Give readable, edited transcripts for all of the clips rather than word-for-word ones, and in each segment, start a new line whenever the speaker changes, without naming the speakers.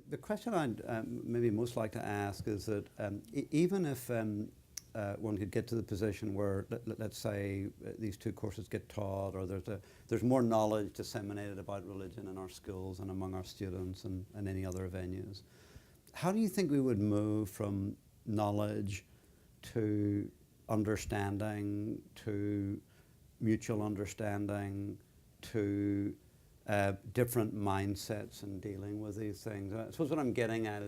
The question I'd maybe most like to ask is that even if one could get to the position where, let's say, these two courses get taught, or there's more knowledge disseminated about religion in our schools and among our students and any other venues, how do you think we would move from knowledge to understanding, to mutual understanding, to different mindsets in dealing with these things? I suppose what I'm getting at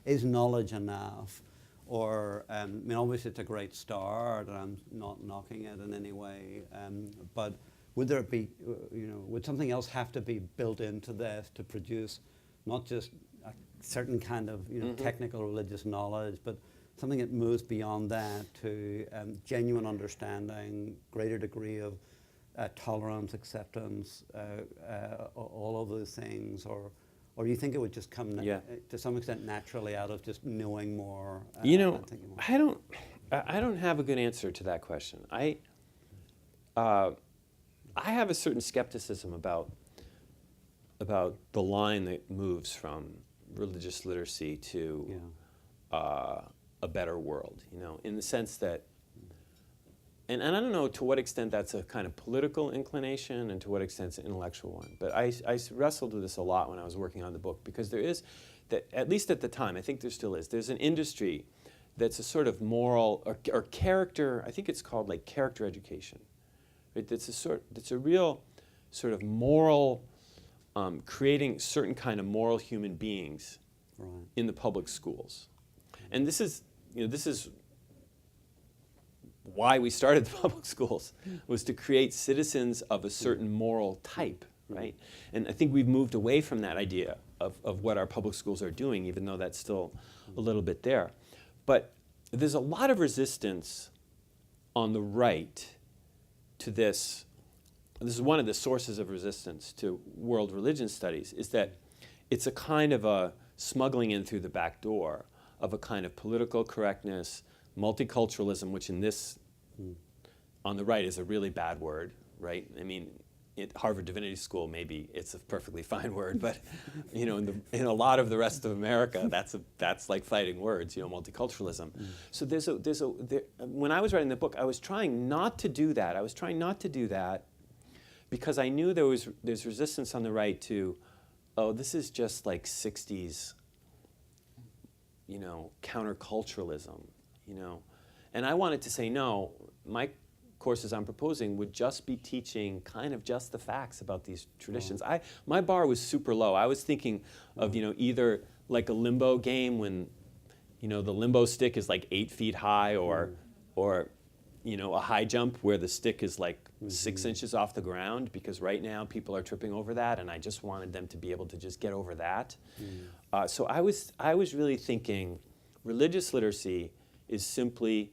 is knowledge enough? Or, I mean, obviously it's a great start, and I'm not knocking it in any way, but would there be, would something else have to be built into this to produce not just a certain kind of, technical religious knowledge, but something that moves beyond that to genuine understanding, greater degree of tolerance, acceptance, all of those things, or do you think it would just come to some extent naturally out of just knowing more? And thinking more?
I don't have a good answer to that question. I have a certain skepticism about the line that moves from religious literacy to a better world. In the sense that. And I don't know to what extent that's a kind of political inclination and to what extent it's an intellectual one. But I wrestled with this a lot when I was working on the book, because there is, at least at the time, I think there still is, there's an industry that's a sort of moral or character, I think it's called like character education. Right? That's a real sort of moral, creating certain kind of moral human beings in the public schools. And this is why we started the public schools, was to create citizens of a certain moral type, right? And I think we've moved away from that idea of what our public schools are doing, even though that's still a little bit there. But there's a lot of resistance on the right to this. This is one of the sources of resistance to world religion studies, is that it's a kind of a smuggling in through the back door of a kind of political correctness, multiculturalism, which in this, on the right, is a really bad word, right? I mean, at Harvard Divinity School, maybe it's a perfectly fine word, but in a lot of the rest of America, that's like fighting words, multiculturalism. So when I was writing the book, I was trying not to do that. Because I knew there's resistance on the right to, oh, this is just like 60s, counterculturalism, And I wanted to say, no, my courses I'm proposing would just be teaching kind of just the facts about these traditions. My bar was super low. I was thinking of, either like a limbo game when, the limbo stick is like 8 feet high, or a high jump where the stick is like 6 inches off the ground, because right now people are tripping over that, and I just wanted them to be able to just get over that. So I was really thinking religious literacy is simply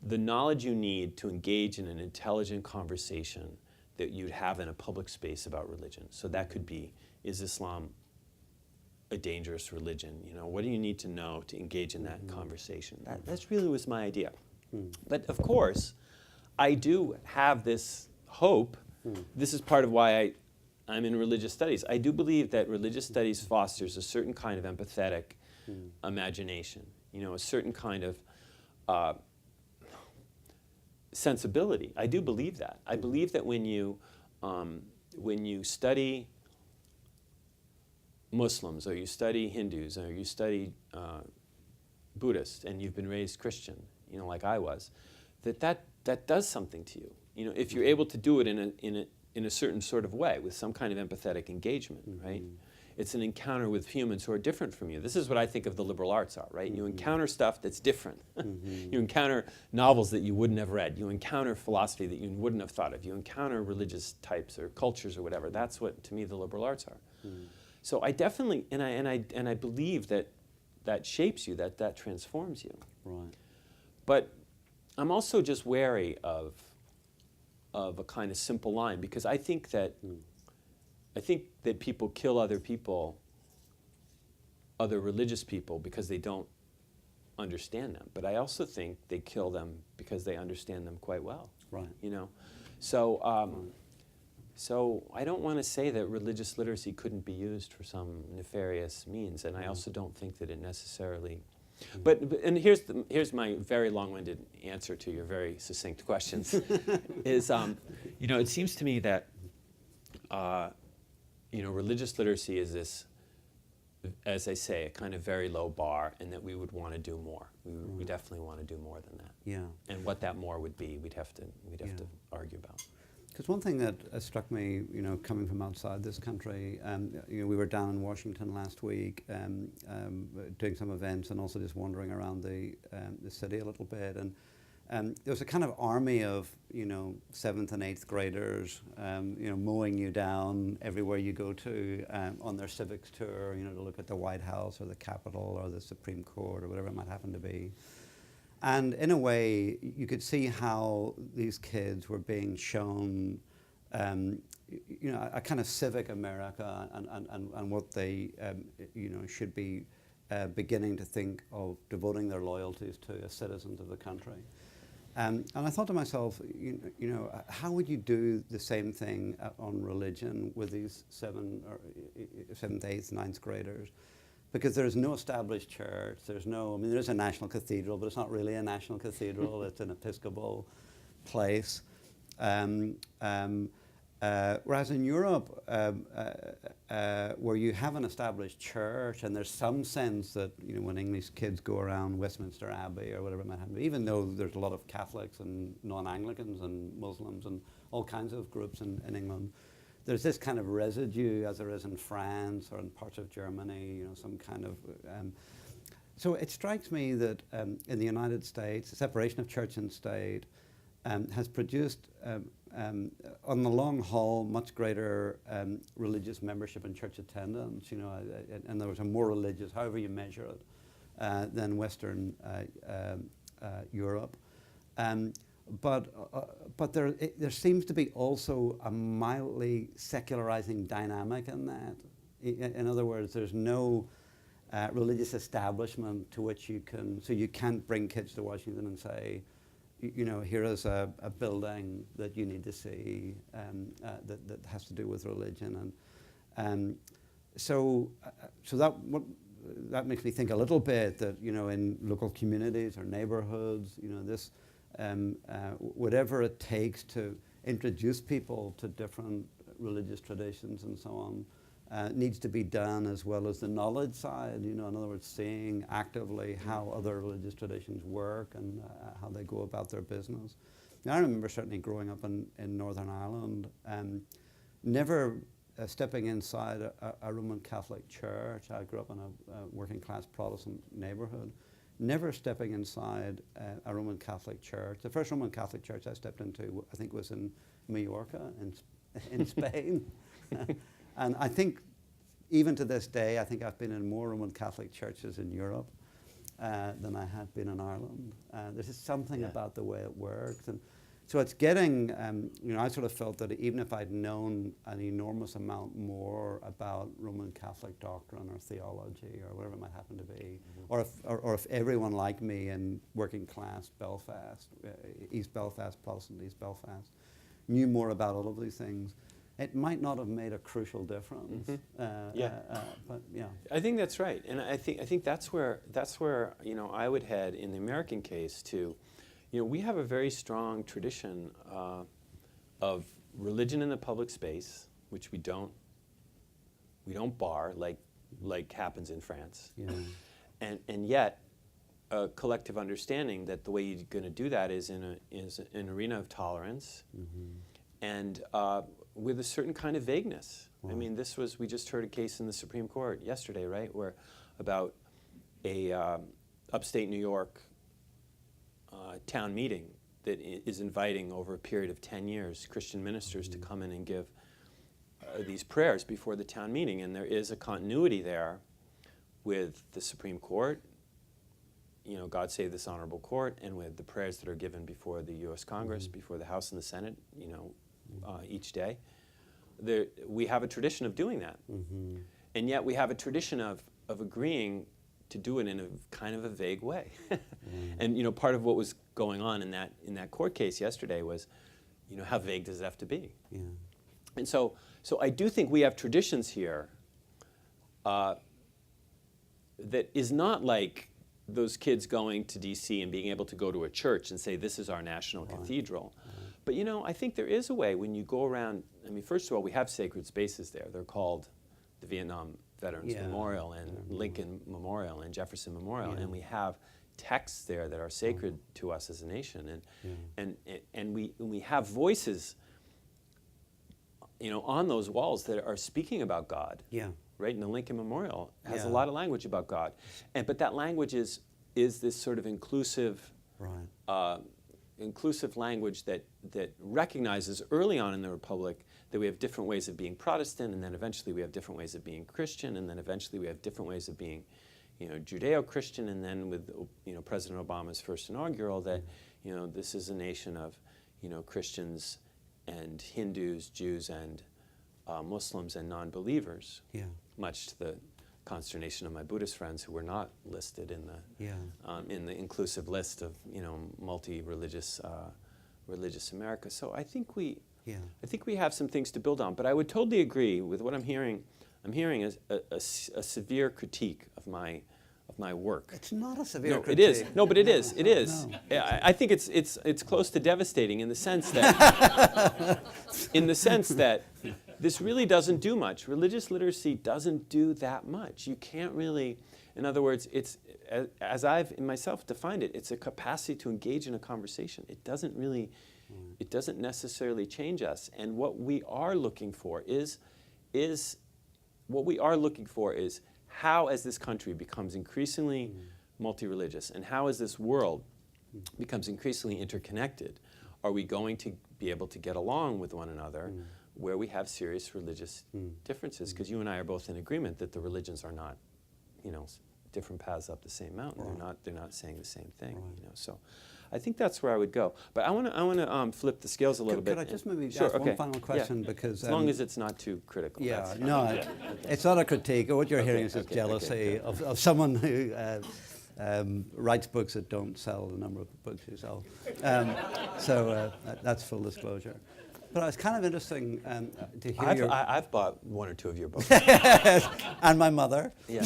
the knowledge you need to engage in an intelligent conversation that you'd have in a public space about religion. So that could be, is Islam a dangerous religion? What do you need to know to engage in that conversation? That's really was my idea. But of course, I do have this hope. This is part of why I'm in religious studies. I do believe that religious studies fosters a certain kind of empathetic imagination, a certain kind of sensibility. I do believe that. I believe that when you study Muslims, or you study Hindus, or you study Buddhists, and you've been raised Christian, like I was, that does something to you. If you're able to do it in a certain sort of way, with some kind of empathetic engagement, right? It's an encounter with humans who are different from you. This is what I think of the liberal arts are, right? You encounter stuff that's different. You encounter novels that you wouldn't have read. You encounter philosophy that you wouldn't have thought of. You encounter religious types or cultures or whatever. That's what, to me, the liberal arts are. So I definitely, and I believe that shapes you, that transforms you.
Right.
But I'm also just wary of a kind of simple line, because I think that people kill other religious people, because they don't understand them. But I also think they kill them because they understand them quite well.
Right.
So So I don't want to say that religious literacy couldn't be used for some nefarious means, and I also don't think that it necessarily. And here's my very long-winded answer to your very succinct questions. Is it seems to me that religious literacy is this, as I say, a kind of very low bar, and that we would want to do more. We definitely want to do more than that.
Yeah.
And what that more would be, we'd have to argue about.
Because one thing that struck me, coming from outside this country, we were down in Washington last week, doing some events and also just wandering around the city a little bit, and there was a kind of army of 7th and 8th graders, mowing you down everywhere you go to on their civics tour, to look at the White House or the Capitol or the Supreme Court or whatever it might happen to be. And in a way, you could see how these kids were being shown, a kind of civic America and what they, should be beginning to think of devoting their loyalties to as citizens of the country. And I thought to myself, how would you do the same thing on religion with these 7th, 8th, 9th graders? Because there's no established church, there's a national cathedral, but it's not really a national cathedral, it's an Episcopal place. Whereas in Europe, where you have an established church, and there's some sense that, when English kids go around Westminster Abbey or whatever it might happen, even though there's a lot of Catholics and non-Anglicans and Muslims and all kinds of groups in England, there's this kind of residue, as there is in France or in parts of Germany, some kind of. So it strikes me that in the United States, the separation of church and state has produced, on the long haul, much greater religious membership and church attendance. And there was a more religious, however you measure it, than Western Europe. But there seems to be also a mildly secularizing dynamic in that. In other words, there's no religious establishment to which you can't bring kids to Washington and say, here is a building that you need to see that has to do with religion. And so that makes me think a little bit that, in local communities or neighborhoods, this whatever it takes to introduce people to different religious traditions and so on needs to be done, as well as the knowledge side, in other words, seeing actively how other religious traditions work and how they go about their business. Now, I remember certainly growing up in Northern Ireland, never stepping inside a Roman Catholic church. I grew up in a working class Protestant neighborhood. Never stepping inside a Roman Catholic church. The first Roman Catholic church I stepped into, I think, was in Mallorca in Spain. And I think, even to this day, I think I've been in more Roman Catholic churches in Europe than I have been in Ireland. There's just something about the way it works. And so it's getting, I sort of felt that even if I'd known an enormous amount more about Roman Catholic doctrine or theology or whatever it might happen to be, or if everyone like me in working class Belfast, East Belfast, Protestant East Belfast, knew more about all of these things, it might not have made a crucial difference. But yeah,
I think that's right, and I think that's where I would head in the American case too. We have a very strong tradition of religion in the public space, which we don't bar like happens in France, and yet a collective understanding that the way you're going to do that is in an arena of tolerance, and with a certain kind of vagueness. Wow. I mean, we just heard a case in the Supreme Court yesterday, right, where about a upstate New York town meeting that is inviting, over a period of 10 years, Christian ministers to come in and give these prayers before the town meeting. And there is a continuity there with the Supreme Court, God save this honorable court, and with the prayers that are given before the U.S. Congress, before the House and the Senate, each day. We have a tradition of doing that. And yet we have a tradition of agreeing to do it in a kind of a vague way. And part of what was going on in that court case yesterday was, how vague does it have to be? And so I do think we have traditions here that is not like those kids going to D.C. and being able to go to a church and say, this is our national cathedral. But I think there is a way when you go around. I mean, first of all, we have sacred spaces there. They're called the Vietnam Veterans Memorial and Lincoln Memorial and Jefferson Memorial, and we have texts there that are sacred to us as a nation, and we have voices, on those walls that are speaking about God.
Yeah.
Right, and the Lincoln Memorial has a lot of language about God, but that language is this sort of inclusive, inclusive language that recognizes early on in the Republic that we have different ways of being Protestant, and then eventually we have different ways of being Christian, and then eventually we have different ways of being, Judeo-Christian, and then with President Obama's first inaugural that this is a nation of Christians and Hindus, Jews, and Muslims and non-believers.
Yeah.
Much to the consternation of my Buddhist friends who were not listed in the inclusive list of multi-religious religious America. So I think we have some things to build on. But I would totally agree with what I'm hearing. I'm hearing a severe critique of my work.
It's not a severe critique.
It is. No, but it is. It is.
No.
I think it's close to devastating in the sense that this really doesn't do much. Religious literacy doesn't do that much. You can't really, in other words, it's, as I've myself defined it, it's a capacity to engage in a conversation. It doesn't necessarily change us. And what we are looking for is how, as this country becomes increasingly multi-religious, and how, as this world becomes increasingly interconnected, are we going to be able to get along with one another where we have serious religious differences? Because you and I are both in agreement that the religions are not, different paths up the same mountain. They're not saying the same thing. So I think that's where I would go. But I want to flip the scales a little bit.
Could I just maybe
Sure,
ask one final question?
Yeah.
Because
as long as it's not too critical.
Yeah, no, it's not a critique. What you're hearing is just jealousy of someone who writes books that don't sell the number of books you sell. So that's full disclosure. But it's kind of interesting to hear
I've bought one or two of your books.
And my mother.
Yeah.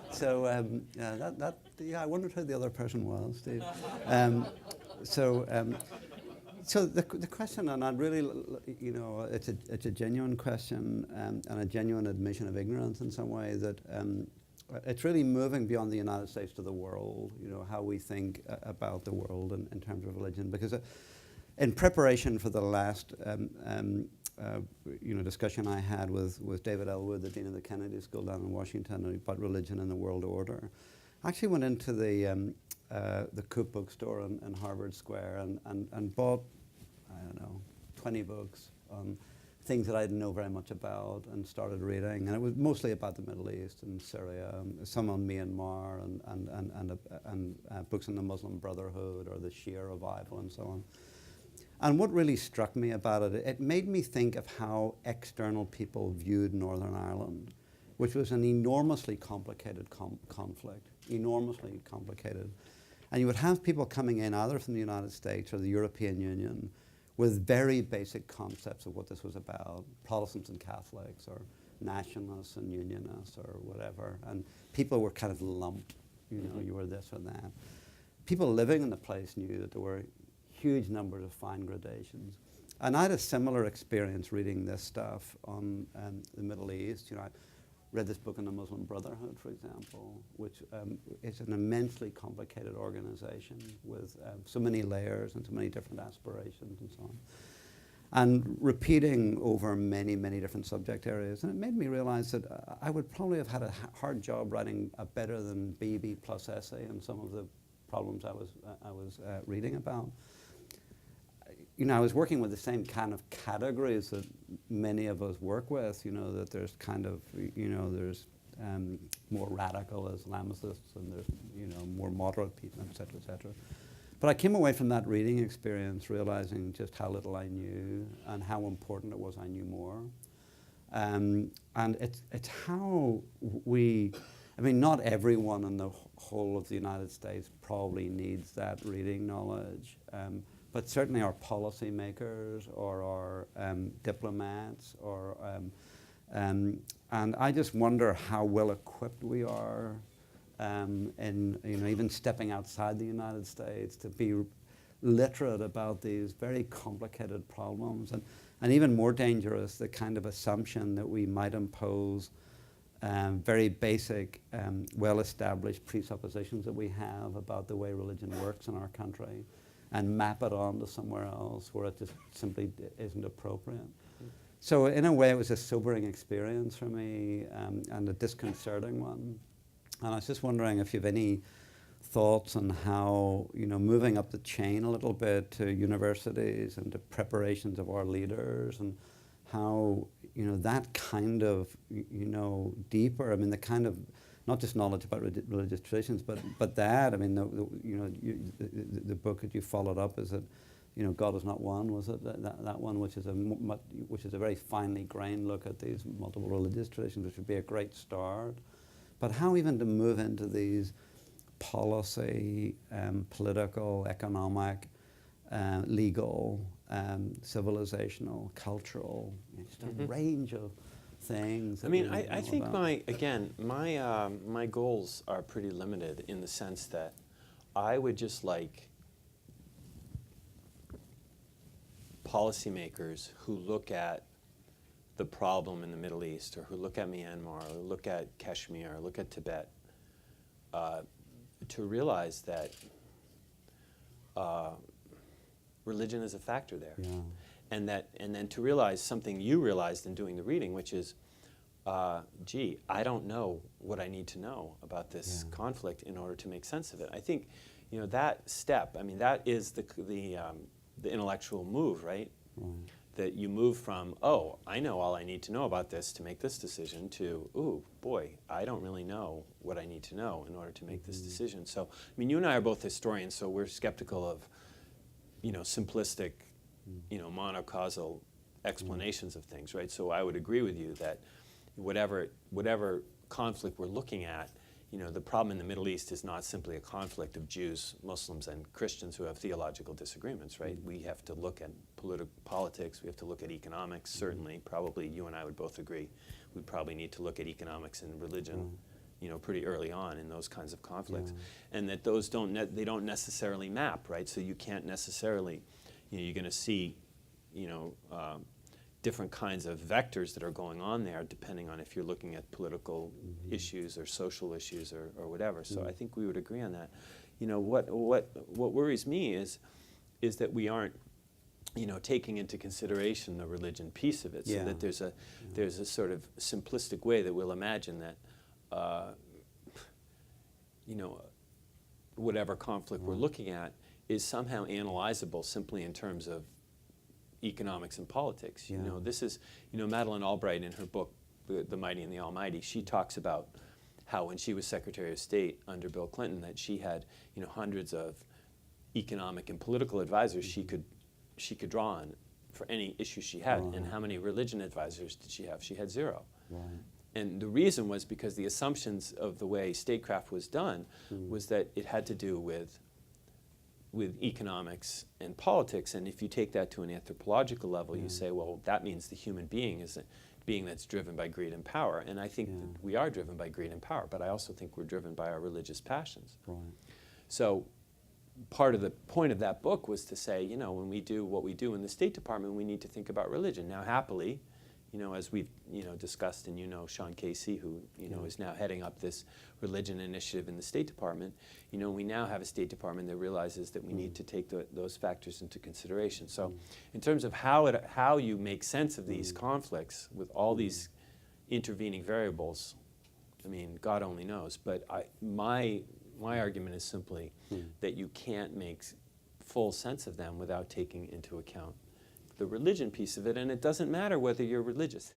So I wondered who the other person was, Steve. So the question, and I really, it's a genuine question and a genuine admission of ignorance in some way that it's really moving beyond the United States to the world. How we think about the world in terms of religion, because in preparation for the last discussion I had with David Elwood, the Dean of the Kennedy School down in Washington, about religion and the world order, I actually went into the Coop bookstore in Harvard Square and bought, 20 books on things that I didn't know very much about, and started reading. And it was mostly about the Middle East and Syria, some on Myanmar, and books on the Muslim Brotherhood or the Shia revival and so on. And what really struck me about it, it made me think of how external people viewed Northern Ireland, which was an enormously complicated conflict, enormously complicated. And you would have people coming in either from the United States or the European Union with very basic concepts of what this was about, Protestants and Catholics, or nationalists and unionists, or whatever. And people were kind of lumped, you were this or that. People living in the place knew that there were huge numbers of fine gradations. And I had a similar experience reading this stuff on the Middle East. I read this book on the Muslim Brotherhood, for example, which is an immensely complicated organization with so many layers and so many different aspirations and so on. And repeating over many, many different subject areas. And it made me realize that I would probably have had a hard job writing a better than BB plus essay on some of the problems I was reading about. I was working with the same kind of categories that many of us work with, that there's kind of, there's more radical Islamicists, and there's, more moderate people, et cetera, et cetera. But I came away from that reading experience realizing just how little I knew and how important it was I knew more. And it's how not everyone in the whole of the United States probably needs that reading knowledge. but certainly our policymakers or our diplomats and I just wonder how well equipped we are in even stepping outside the United States to be literate about these very complicated problems, and even more dangerous, the kind of assumption that we might impose very basic, well-established presuppositions that we have about the way religion works in our country and map it on to somewhere else where it just simply isn't appropriate. So in a way, it was a sobering experience for me and a disconcerting one. And I was just wondering if you have any thoughts on how, moving up the chain a little bit to universities and to preparations of our leaders, and how, that kind of, deeper, the kind of, not just knowledge about religious traditions, but that, the book that you followed up is that, God is not one, was it? That one, which is a very finely grained look at these multiple religious traditions, which would be a great start. But how even to move into these policy, political, economic, legal, civilizational, cultural, just a range of things.
I think my goals are pretty limited in the sense that I would just like policymakers who look at the problem in the Middle East, or who look at Myanmar, or look at Kashmir, or look at Tibet, to realize that religion is a factor there, and then to realize something you realized in doing the reading, which is, gee, I don't know what I need to know about this conflict in order to make sense of it. I think, that step. That is the intellectual move, right? That you move from, oh, I know all I need to know about this to make this decision, to, ooh, boy, I don't really know what I need to know in order to make this decision. So, you and I are both historians, so we're skeptical of, simplistic, monocausal explanations of things, right? So I would agree with you that whatever conflict we're looking at, the problem in the Middle East is not simply a conflict of Jews, Muslims, and Christians who have theological disagreements, right? We have to look at politics, we have to look at economics, certainly. Probably you and I would both agree we probably need to look at economics and religion, pretty early on in those kinds of conflicts. And that those don't necessarily map, right? So you can't necessarily, you're going to see, different kinds of vectors that are going on there, depending on if you're looking at political issues or social issues or whatever. So I think we would agree on that. What worries me is that we aren't, taking into consideration the religion piece of it. So that there's a sort of simplistic way that we'll imagine that, whatever conflict we're looking at is somehow analyzable simply in terms of economics and politics. This is, Madeleine Albright in her book, The Mighty and the Almighty, she talks about how when she was Secretary of State under Bill Clinton, that she had, hundreds of economic and political advisors she could draw on for any issue she had. And how many religion advisors did she have? She had 0. And the reason was because the assumptions of the way statecraft was done was that it had to do with economics and politics, and if you take that to an anthropological level, you say, well, that means the human being is a being that's driven by greed and power, and I think that we are driven by greed and power, but I also think we're driven by our religious passions. So part of the point of that book was to say, when we do what we do in the State Department, we need to think about religion. Now, happily, as we've discussed, and Sean Casey, who is now heading up this religion initiative in the State Department, we now have a State Department that realizes that we need to take those factors into consideration. So, in terms of how you make sense of these conflicts with all these intervening variables, God only knows. But my argument is simply that you can't make full sense of them without taking into account the religion piece of it, and it doesn't matter whether you're religious.